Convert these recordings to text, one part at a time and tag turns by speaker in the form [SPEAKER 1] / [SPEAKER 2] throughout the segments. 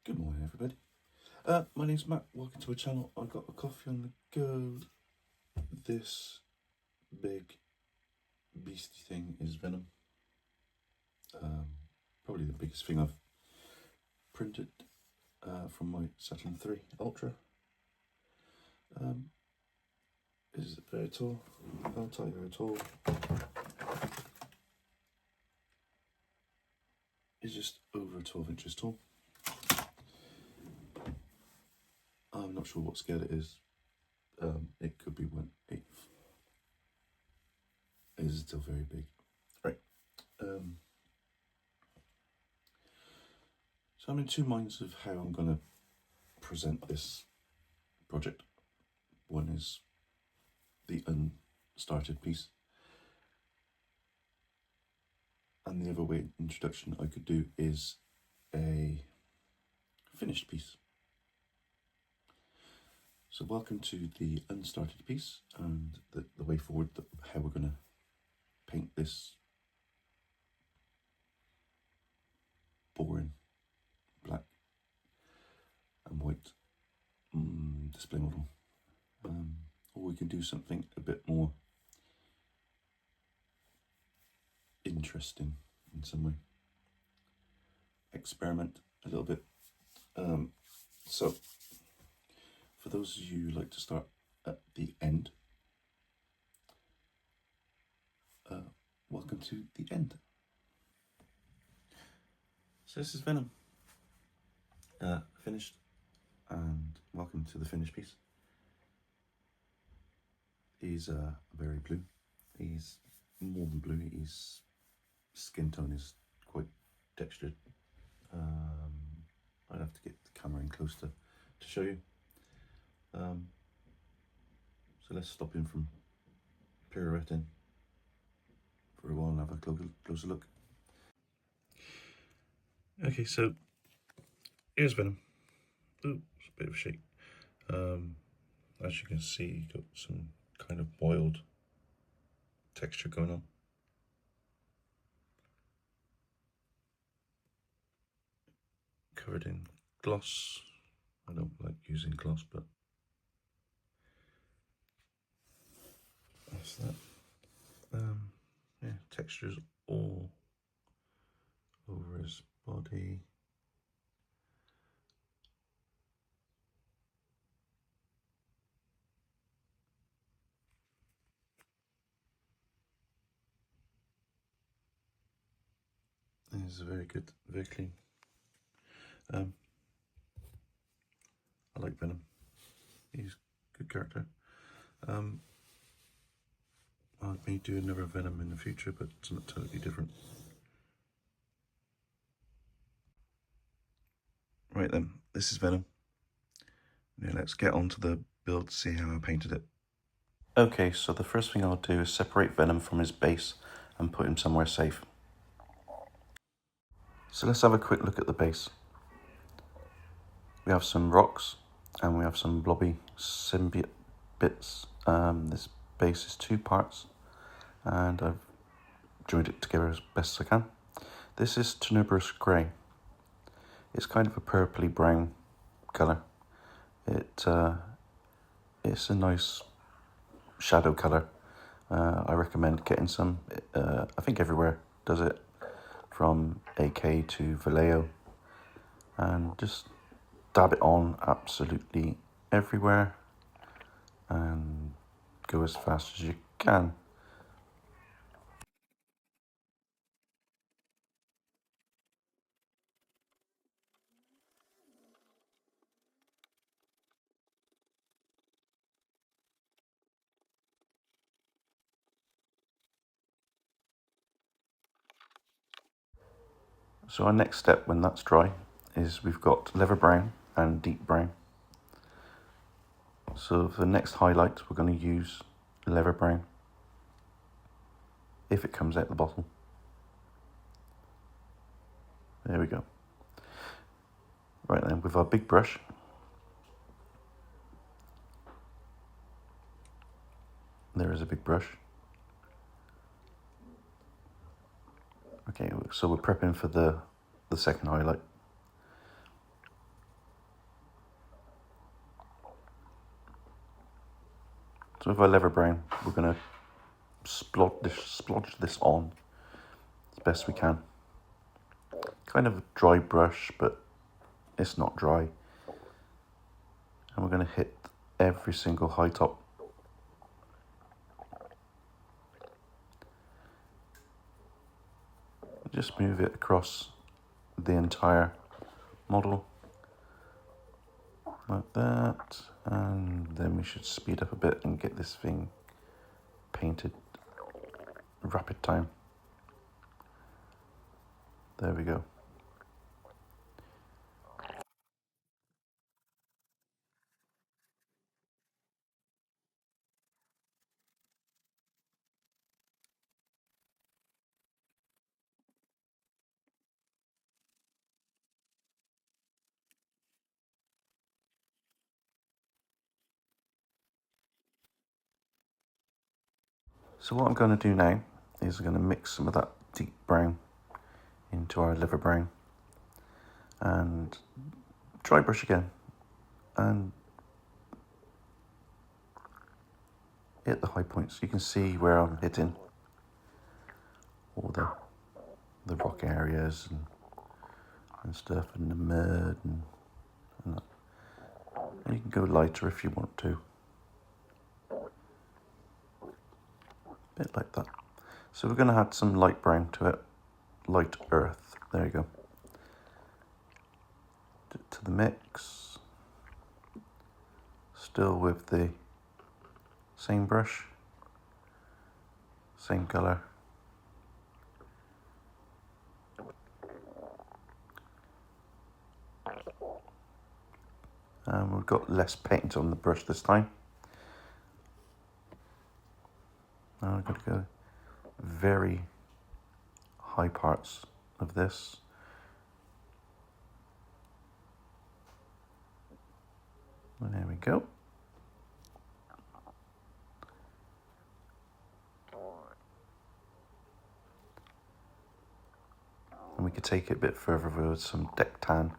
[SPEAKER 1] Good morning, everybody. My name's Matt. Welcome to my channel. I've got a coffee on the go. This big beastie thing is Venom. Probably the biggest thing I've printed from my Saturn 3 Ultra. Is it very tall? I'll tell you very tall. It's just over 12 inches tall. I'm not sure what scale it is. It could be 1/8. It is still very big. Right. So I'm in two minds of how I'm going to present this project. One is the unstarted piece, and the other way introduction I could do is a finished piece. So welcome to the unstarted piece and the way forward, how we're going to paint this boring black and white display model. Or we can do something a bit more interesting in some way. Experiment a little bit. So for those of you who like to start at the end, welcome to the end. So this is Venom, finished, and welcome to the finished piece. He's very blue. He's more than blue. His skin tone is quite textured. I'd have to get the camera in close to show you. So let's stop him from pirouetting for a while and have a closer look. Okay, so here's Venom. Ooh, it's a bit of a shake. As you can see, you've got some kind of boiled texture going on. Covered in gloss. I don't like using gloss, but that's that. Yeah, textures all over his body. It's very good, very clean. I like Venom. He's a good character. I may do another Venom in the future, but it's not totally different. Right then, this is Venom. Now let's get on to the build to see how I painted it. Okay, so the first thing I'll do is separate Venom from his base and put him somewhere safe. So let's have a quick look at the base. We have some rocks and we have some blobby symbiote bits. This base is 2 parts and I've joined it together as best as I can. This is tuberous grey. It's kind of a purpley brown colour. It's a nice shadow colour. I recommend getting some. I think everywhere does it, from AK to Vallejo, and just dab it on absolutely everywhere and go as fast as you can. So our next step when that's dry is we've got leather brown and deep brown. So for the next highlight we're going to use leather brown, if it comes out the bottle. There we go. Right then, with our big brush, there is a big brush. Okay, so we're prepping for the second highlight. So with our leather brown, we're going to splodge this on as best we can. Kind of a dry brush, but it's not dry. And we're going to hit every single high top. Just move it across the entire model like that, and then we should speed up a bit and get this thing painted rapid time. There we go. So what I'm going to do now is I'm going to mix some of that deep brown into our liver brown and dry brush again and hit the high points. You can see where I'm hitting all the rock areas and stuff, and the mud and that. And you can go lighter if you want to. Bit like that. So we're going to add some light brown to it, light earth. There you go. To the mix, still with the same brush, same colour. And we've got less paint on the brush this time. Now I've got to go very high parts of this. And there we go. And we could take it a bit further with some deck tan.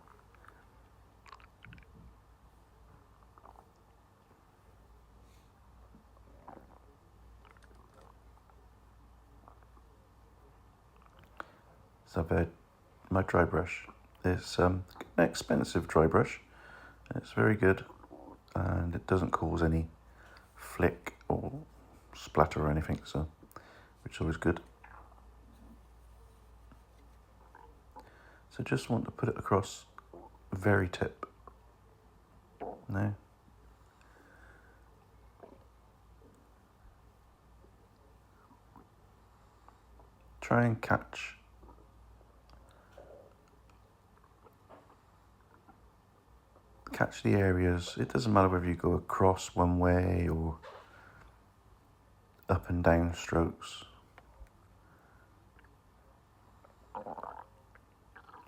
[SPEAKER 1] So I've had my dry brush. It's an expensive dry brush. It's very good, and it doesn't cause any flick or splatter or anything, so which is always good. So just want to put it across the very tip. Now. Try and catch the areas. It doesn't matter whether you go across one way or up and down strokes.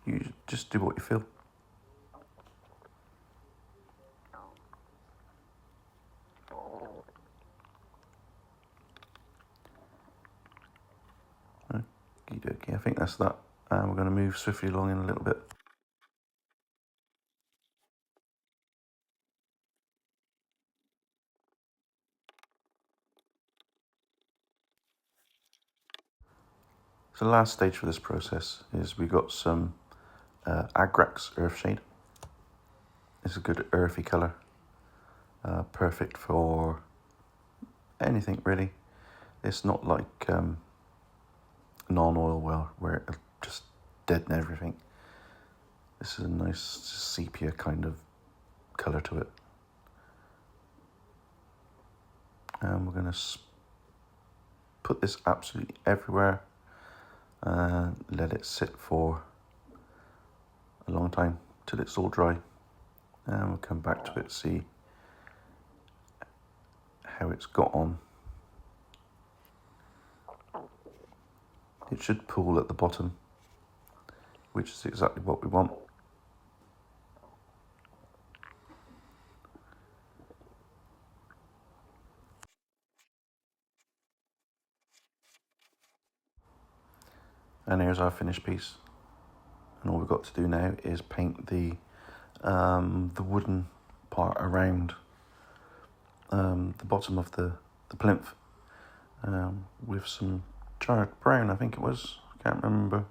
[SPEAKER 1] You just do what you feel. Okay, I think that's that. And we're going to move swiftly along in a little bit. So the last stage for this process is we got some Agrax Earthshade. It's a good earthy colour, perfect for anything really. It's not like non-oil where it'll just deaden everything. This is a nice sepia kind of colour to it. And we're going to put this absolutely everywhere and let it sit for a long time till it's all dry, and we'll come back to it, see how it's got on. It should pool at the bottom, which is exactly what we want. And here's our finished piece. And all we've got to do now is paint the wooden part around the bottom of the the plinth with some charred brown, I think it was. I can't remember.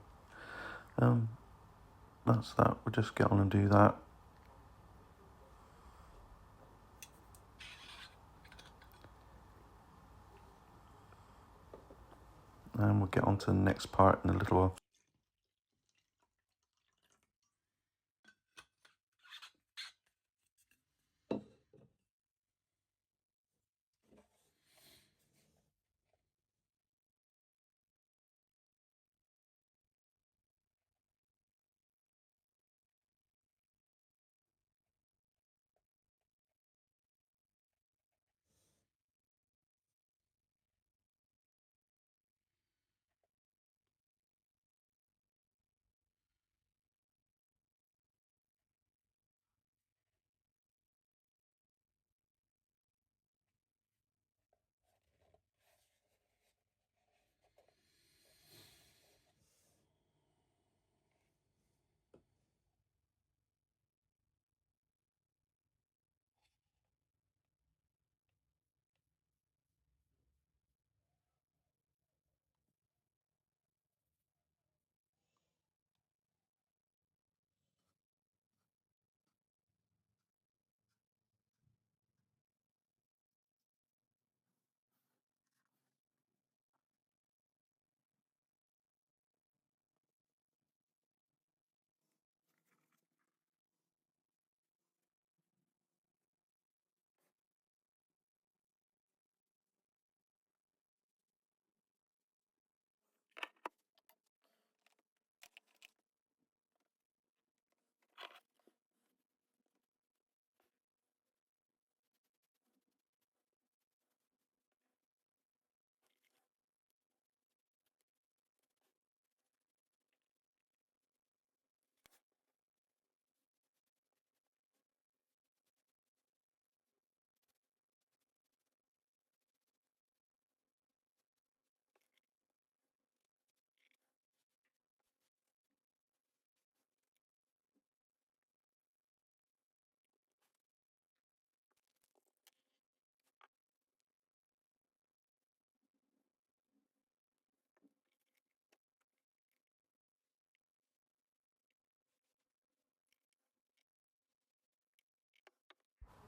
[SPEAKER 1] That's that. We'll just get on and do that. And we'll get on to the next part in a little while.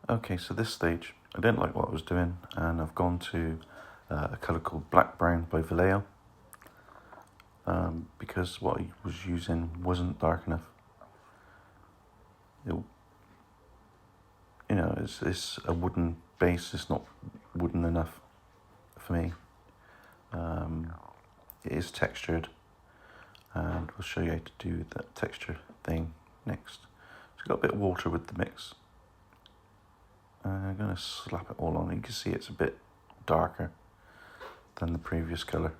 [SPEAKER 1] Okay, so this stage, I didn't like what I was doing, and I've gone to a colour called Black Brown by Vallejo, because what I was using wasn't dark enough. It's a wooden base, it's not wooden enough for me. It is textured, and we'll show you how to do that texture thing next. So I've got a bit of water with the mix. I'm going to slap it all on. You can see it's a bit darker than the previous colour.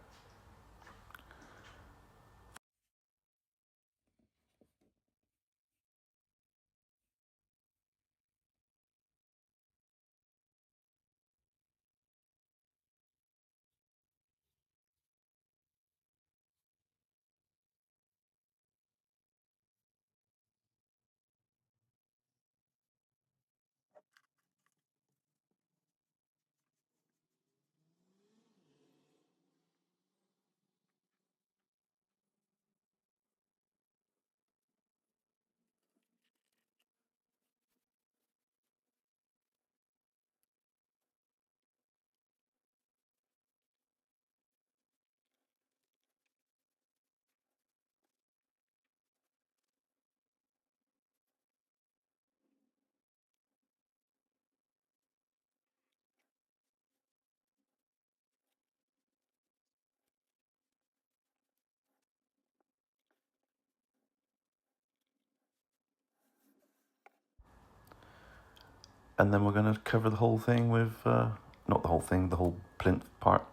[SPEAKER 1] And then we're going to cover the whole thing with, not the whole thing, the whole plinth part,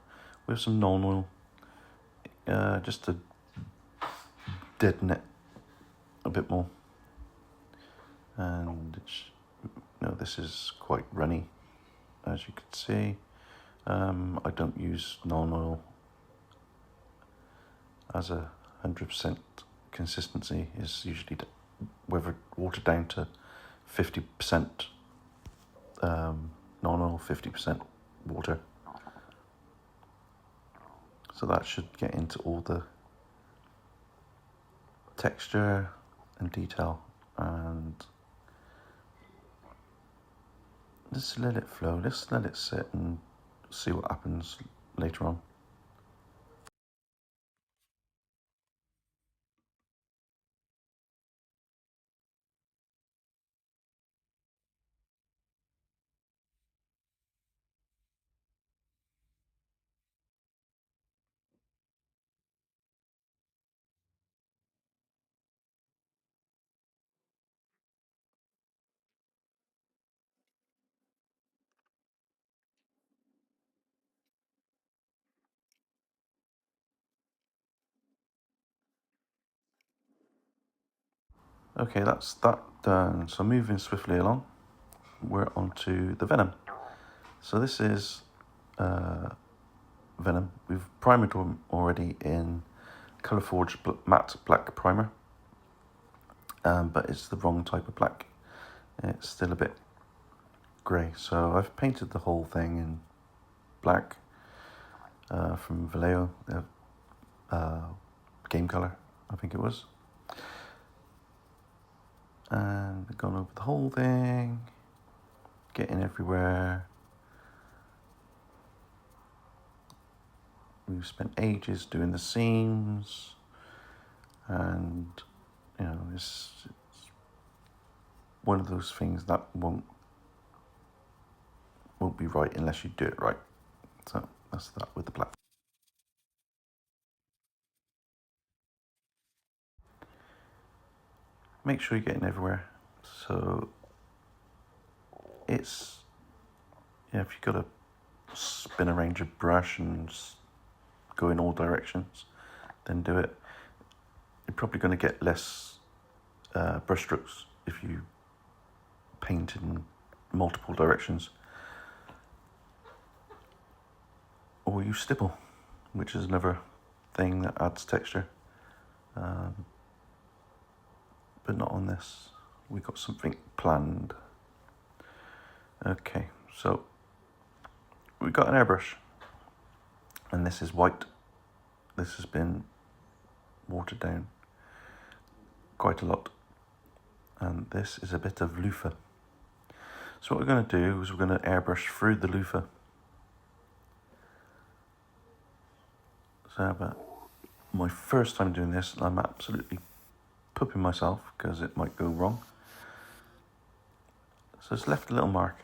[SPEAKER 1] with some non-oil, just to deaden it a bit more. And this is quite runny, as you can see. I don't use non-oil as a 100% consistency. Is usually watered down to 50% non-oil, 50% water. So that should get into all the texture and detail, and just let it flow. Let's let it sit and see what happens later on. Okay, that's that done. So moving swiftly along, we're on to the Venom. So this is Venom. We've primered them already in Colour Forge matte black primer, but it's the wrong type of black. It's still a bit grey, so I've painted the whole thing in black from Vallejo, Game Colour, I think it was. And I've gone over the whole thing, getting everywhere. We've spent ages doing the seams, and you know, it's one of those things that won't be right unless you do it right. So that's that with the black. Make sure you're getting everywhere. So it's, yeah, if you've got to spin around your brush and go in all directions, then do it. You're probably going to get less brush strokes if you paint in multiple directions. Or you stipple, which is another thing that adds texture. But not on this. We got something planned. Okay, so we got an airbrush, and this is white. This has been watered down quite a lot, and this is a bit of loofah. So what we're going to do is we're going to airbrush through the loofah. So, but my first time doing this, I'm absolutely pooping myself because it might go wrong. So it's left a little mark,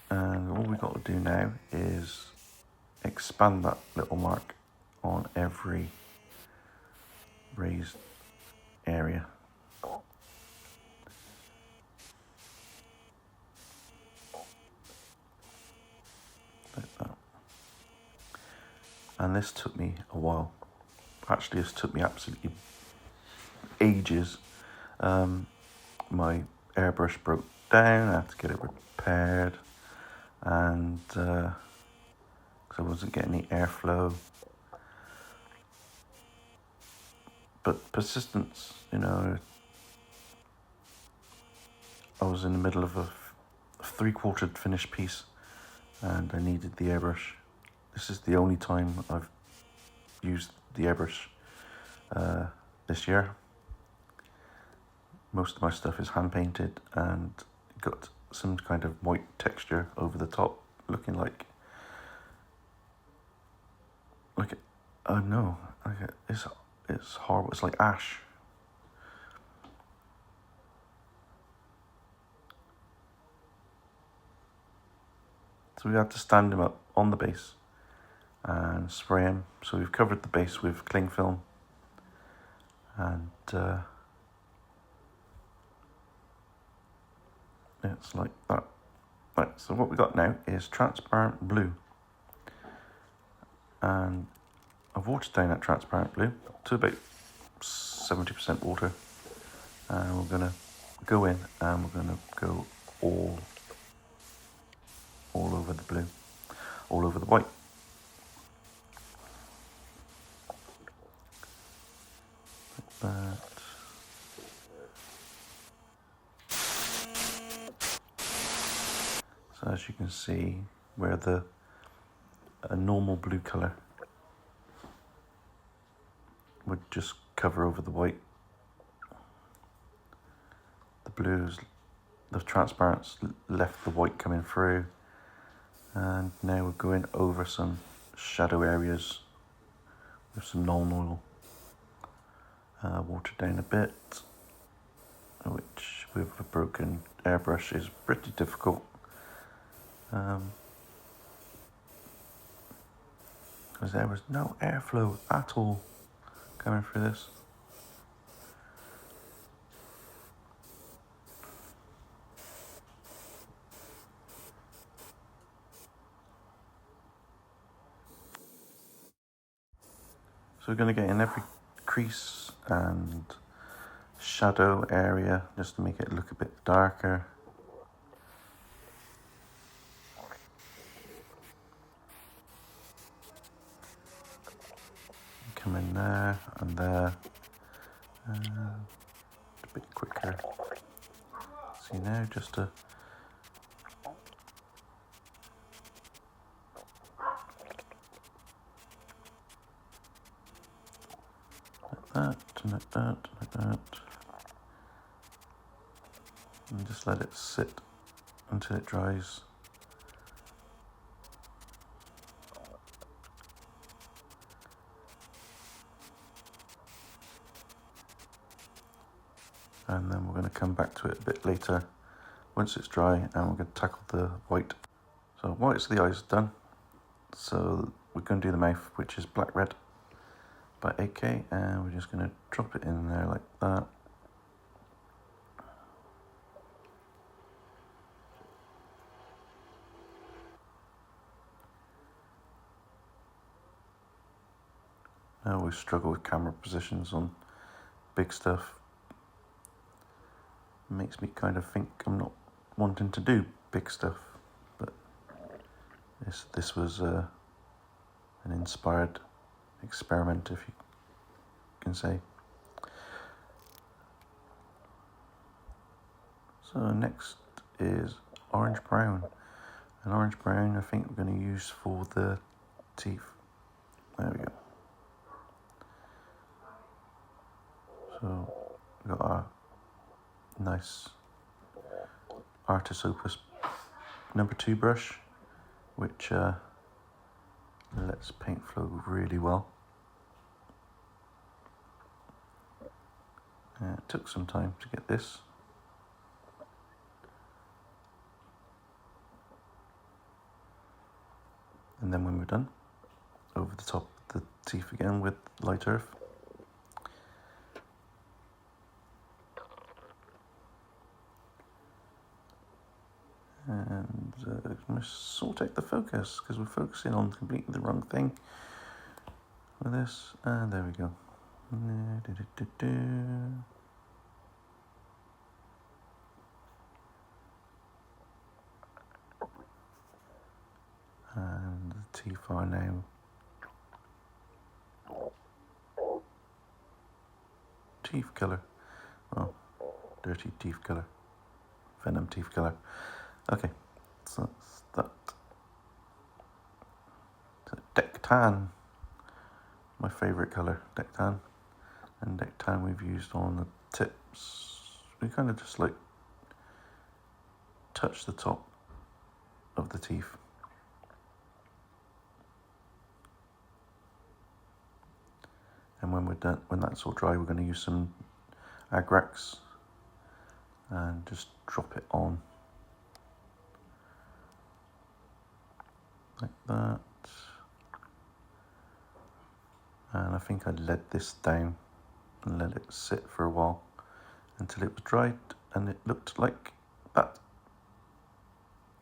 [SPEAKER 1] and all we've got to do now is expand that little mark on every raised area. Like that. And this took me a while. Actually, this took me absolutely ages. My airbrush broke down, I had to get it repaired, and because I wasn't getting any airflow. But persistence, you know, I was in the middle of a 3/4 finished piece, and I needed the airbrush. This is the only time I've used the airbrush this year. Most of my stuff is hand painted and got some kind of white texture over the top, looking like oh no, it's horrible. It's like ash. So we had to stand him up on the base and spray him. So we've covered the base with cling film, and it's like that. Right, so what we got now is transparent blue, and I've watered down that transparent blue to about 70% water, and we're going to go in and we're going to go all over the blue, all over the white. Like that. So as you can see, where the a normal blue colour would just cover over the white. The blues, the transparents left the white coming through, and now we're going over some shadow areas with some non-oil. Watered down a bit, which with a broken airbrush is pretty difficult. Because there was no airflow at all coming through this. So we're going to get in every crease and shadow area just to make it look a bit darker. Come in there and there, and a bit quicker. See now, just to like that, and just let it sit until it dries. And then we're going to come back to it a bit later once it's dry, and we're going to tackle the white. So white's the eyes done. So we're going to do the mouth, which is black red by AK, and we're just going to drop it in there like that. I always struggle with camera positions on big stuff. It makes me kind of think I'm not wanting to do big stuff, but this was an inspired experiment, if you can say. So next is orange brown. And orange brown I think we're going to use for the teeth. There we go. So we've got our nice Artis Opus #2 brush, which lets paint flow really well. It took some time to get this. And then when we're done, over the top of the teeth again with light earth. And I'm going to sort out the focus because we're focusing on completely the wrong thing with this. And there we go. And the teeth are now teeth colour. Well, dirty teeth colour. Venom teeth colour. Okay, so that's that. So Deck Tan, my favourite colour, Deck Tan. And Deck Tan we've used on the tips. We kind of just like touch the top of the teeth. And when we're done, when that's all dry, we're going to use some Agrax and just drop it on like that. And I think I let this down and let it sit for a while until it was dried and it looked like that.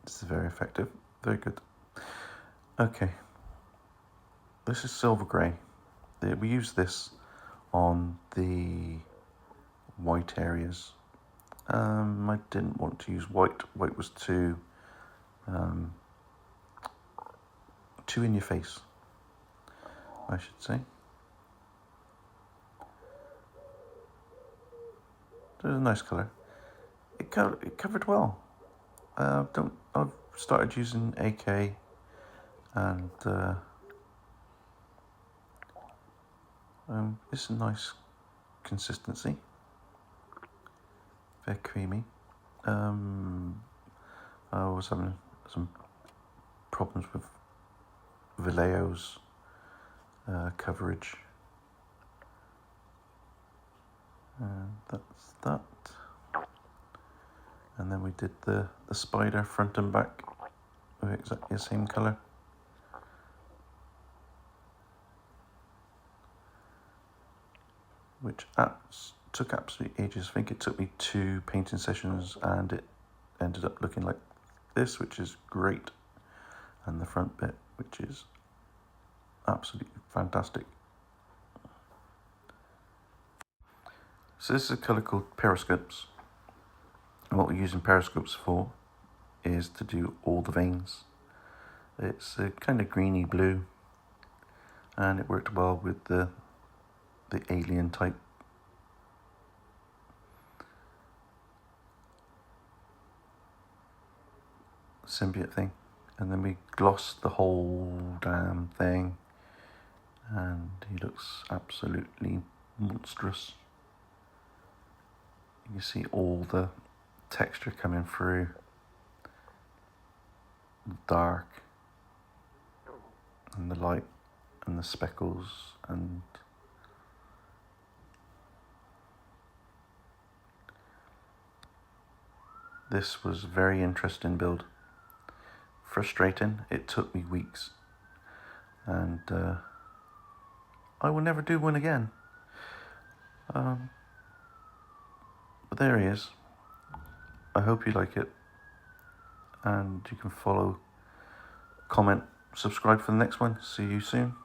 [SPEAKER 1] This is very effective, very good. Okay, this is silver grey. We use this on the white areas. I didn't want to use white. White was too in your face, I should say. It was a nice colour. It covered well. I've started using AK and it's a nice consistency, very creamy. I was having some problems with Valeo's coverage, and that's that. And then we did the spider front and back with exactly the same colour. Which took absolutely ages. I think it took me 2 painting sessions and it ended up looking like this, which is great. And the front bit, which is absolutely fantastic. So this is a colour called periscopes. And what we're using periscopes for is to do all the veins. It's a kind of greeny blue, and it worked well with the alien type symbiote thing. And then we glossed the whole damn thing, and he looks absolutely monstrous. You see all the texture coming through, the dark and the light and the speckles, and this was a very interesting build. Frustrating, it took me weeks, and I will never do one again. But there he is. I hope you like it, and you can follow, comment, subscribe for the next one. See you soon.